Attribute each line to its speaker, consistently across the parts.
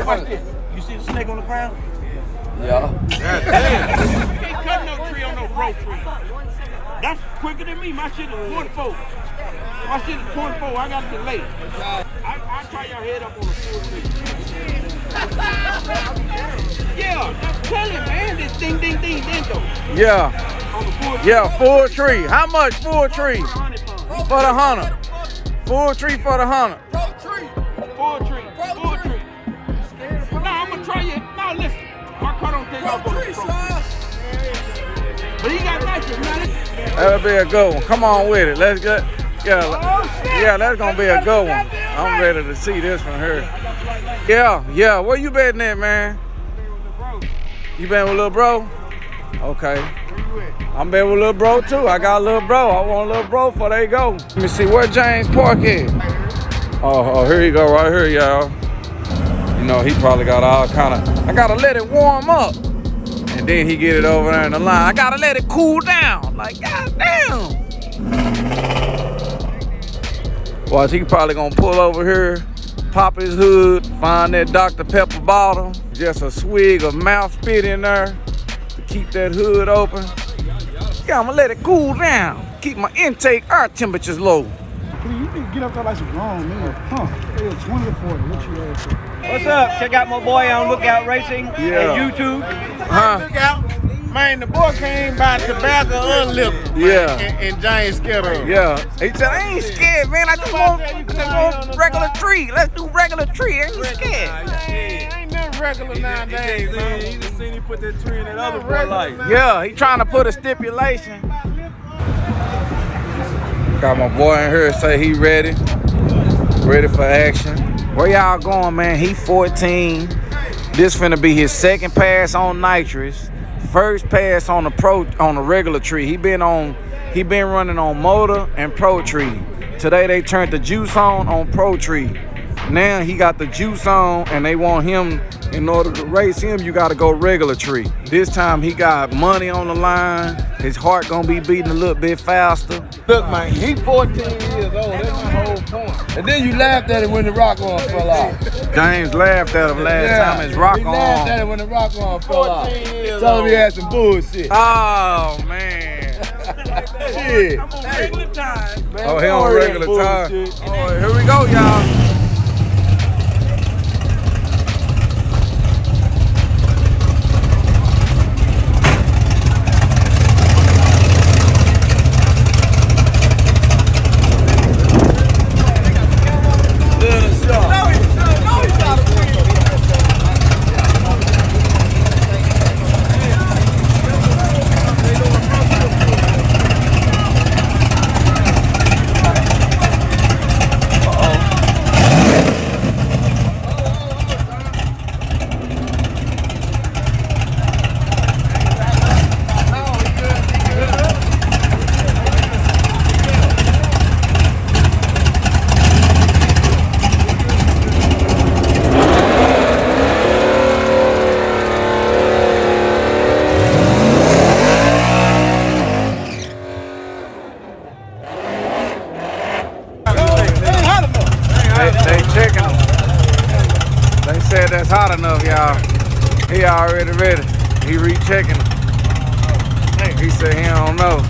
Speaker 1: watch this. You see the snake on the ground?
Speaker 2: Yeah.
Speaker 1: You can't cut no tree on no broke tree. That's quicker than me. My shit is 24. My shit is 24. I got a delay. I try your head up on a full tree. Yeah, I'm telling you, man. This ding, ding, ding, ding, though.
Speaker 2: Yeah.
Speaker 1: On the full tree.
Speaker 2: Yeah, full tree. How much full tree? For the hunter. Full tree for the hunter.
Speaker 1: Full tree. Full tree. Nah, I'm going to try it. Now listen. My car don't take off on the pro. But he got nitrous, man.
Speaker 2: That'll be a good one. Come on with it. Let's get. Yeah, that's gonna be a good one. I'm ready to see this from her. Yeah. Where you betting at, man? You betting with little bro? Okay. I'm betting with little bro too. I got a little bro. I want a little bro before they go. Let me see where James Park is. Oh, here you go, right here, y'all. You know he probably got all kind of. I gotta let it warm up, and then he get it over there in the line. I gotta let it cool down. Like goddamn. Watch, he probably gonna pull over here, pop his hood, find that Dr. Pepper bottle, just a swig of mouth spit in there to keep that hood open. Yeah, I'm gonna let it cool down, keep my intake air temperatures low.
Speaker 3: You need to get up there like some grown man. Huh? 20 to 40. What you ask for?
Speaker 4: What's up? Check out my boy on Lookout Racing and YouTube.
Speaker 1: Lookout. Man, the boy came by tobacco unlip.
Speaker 2: Yeah.
Speaker 1: And James scared of him.
Speaker 2: Yeah. He said, I ain't scared, man. I just want regular tree. Let's do regular tree. I ain't scared.
Speaker 1: Ain't nothing regular nowadays, man.
Speaker 4: He just seen he put that tree in that other boy life.
Speaker 2: Yeah, he trying to put a stipulation. Got my boy in here say he ready for action. Where y'all going, man? He 14. This finna be his second pass on nitrous. First pass on the regular tree. He been running on motor and pro tree. Today they turned the juice on pro tree. Now he got the juice on, and they want him. In order to race him, you got to go regular tree. This time he got money on the line. His heart gonna be beating a little bit faster.
Speaker 4: Look, man, he 14 years old. That's my whole point. And then you laughed at him when the rock arm fell off.
Speaker 2: James laughed at him last time his rock
Speaker 4: he
Speaker 2: arm.
Speaker 4: laughed at him when the rock arm fell off. Told him he had some bullshit.
Speaker 2: Oh man.
Speaker 4: Shit.
Speaker 1: I'm on regular time.
Speaker 4: Man,
Speaker 2: Oh, he on regular time. Oh, here we go, y'all. They checking him. They said that's hot enough, y'all. He already ready. He rechecking him. He said he don't know.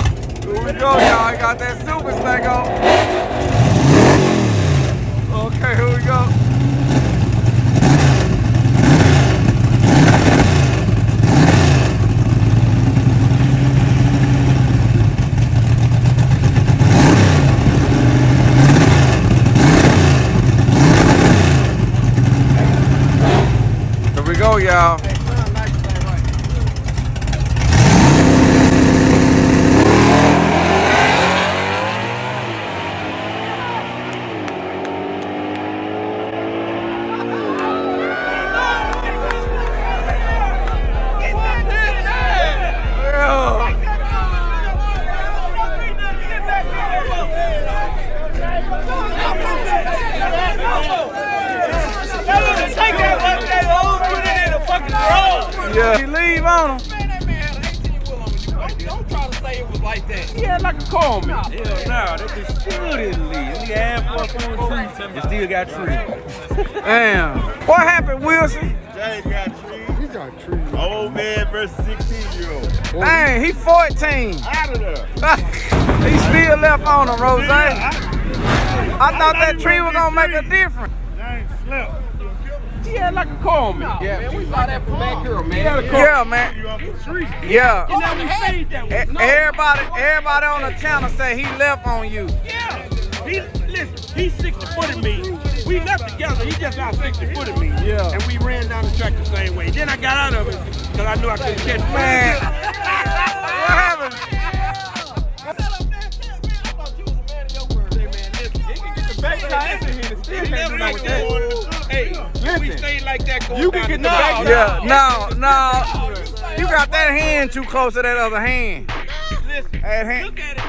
Speaker 2: Here we go, y'all. He got that super snake on. Okay, here we go. Go, y'all.
Speaker 1: Take that had like a car on me.
Speaker 5: Hell no, that bitch still didn't leave. He had 4 trees and still got trees.
Speaker 2: Damn. What happened, Wilson?
Speaker 6: James got trees.
Speaker 3: He got trees.
Speaker 6: Old man versus 16-year-old.
Speaker 2: Dang, he 14.
Speaker 6: Out of there.
Speaker 2: He still left on him, Rose. I thought that tree was gonna make a difference.
Speaker 6: James slept.
Speaker 1: He had like a car on me.
Speaker 4: Yeah, man, we saw that from back here, man.
Speaker 2: Yeah, man.
Speaker 6: You off the tree.
Speaker 2: Yeah.
Speaker 1: And then we stayed that way.
Speaker 2: Everybody on the channel say he left on you.
Speaker 1: Yeah. Listen, he's 60 foot of me. We left together. He just out 60 foot of me.
Speaker 2: Yeah.
Speaker 1: And we ran down the track the same way. Then I got out of it because I knew I couldn't catch him.
Speaker 2: Man. What happened?
Speaker 1: Hey, we stayed like that going
Speaker 4: You can get the back.
Speaker 2: Yeah, no. You got that hand too close to that other hand.
Speaker 1: Listen,
Speaker 2: That hand.
Speaker 1: look at it.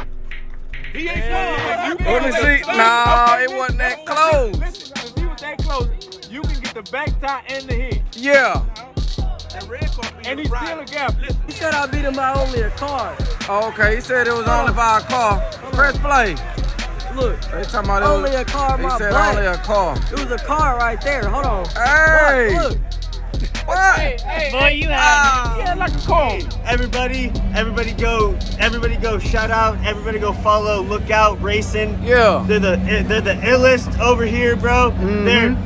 Speaker 1: He ain't close.
Speaker 2: Let me see. No, it wasn't that close.
Speaker 5: Listen, if he was that close, you can get the back tie and the head.
Speaker 2: Yeah.
Speaker 1: That red car be
Speaker 5: And he's still a gap.
Speaker 7: He said I beat him by only a car.
Speaker 2: Oh, okay, he said it was only by a car. Press play.
Speaker 7: Look,
Speaker 2: They talking about
Speaker 7: only a car,
Speaker 2: He
Speaker 7: my
Speaker 2: said
Speaker 7: black.
Speaker 2: only a car.
Speaker 7: It was a car right there. Hold on.
Speaker 2: Hey.
Speaker 7: Look.
Speaker 2: What?
Speaker 8: Boy, you have
Speaker 1: He had like a car.
Speaker 8: everybody go shout out, everybody go follow Lookout Racing.
Speaker 2: Yeah.
Speaker 8: They're the illest over here, bro.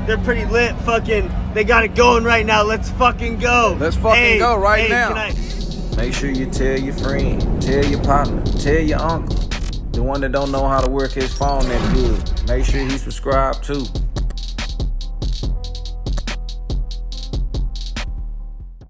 Speaker 8: They're pretty lit. Fucking, they got it going right now. Let's fucking go.
Speaker 2: Let's fucking go right now.
Speaker 8: can I-
Speaker 9: Make sure you tell your friend, tell your partner, tell your uncle, the one that don't know how to work his phone that good. Make sure he subscribed too.